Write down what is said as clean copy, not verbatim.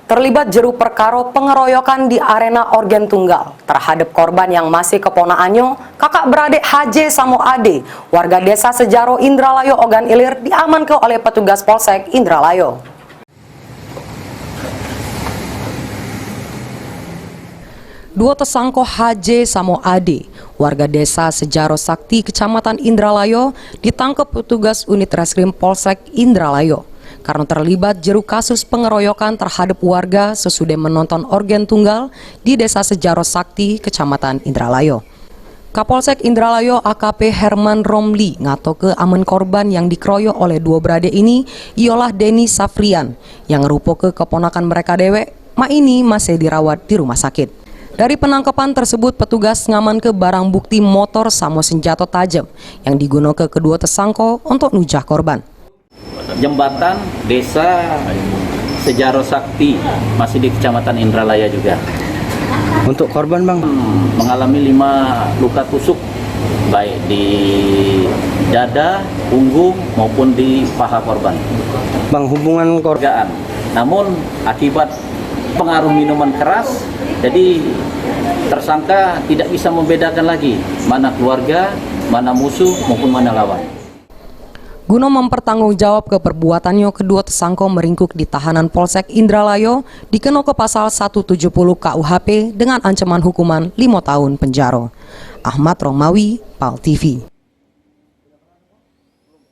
terlibat jeru perkara pengeroyokan di arena organ tunggal terhadap korban yang masih keponakannya, kakak beradik HJ Samo Ade, warga desa Sejaro Indralayo Ogan Ilir diamankan oleh petugas Polsek Indralayo. Dua tersangka HJ Samo Ade, warga desa Sejaro Sakti, Kecamatan Indralayo, ditangkap petugas unit reskrim Polsek Indralayo karena terlibat jeru kasus pengeroyokan terhadap warga sesudah menonton organ tunggal di desa Sejaro Sakti, Kecamatan Indralayo. Kapolsek Indralayo AKP Herman Romli ngatoke aman korban yang dikeroyok oleh dua beradik ini ialah Denny Safrian yang rupo ke keponakan mereka dewek, ini masih dirawat di rumah sakit. Dari penangkapan tersebut, petugas ngaman ke barang bukti motor sama senjata tajam yang digunakan kedua tersangka untuk nujah korban. Jembatan desa Sejaro Sakti masih di Kecamatan Indralaya juga. Untuk korban bang? Mengalami 5 luka tusuk baik di dada, punggung maupun di paha korban. Bang, hubungan korban. Namun akibat pengaruh minuman keras, jadi tersangka tidak bisa membedakan lagi mana keluarga, mana musuh maupun mana lawan. Guna mempertanggungjawab keperbuatannya, kedua tersangka meringkuk di tahanan Polsek Indralayo dikena ke pasal 170 KUHP dengan ancaman hukuman 5 tahun penjara. Ahmad Romawi, PAL TV.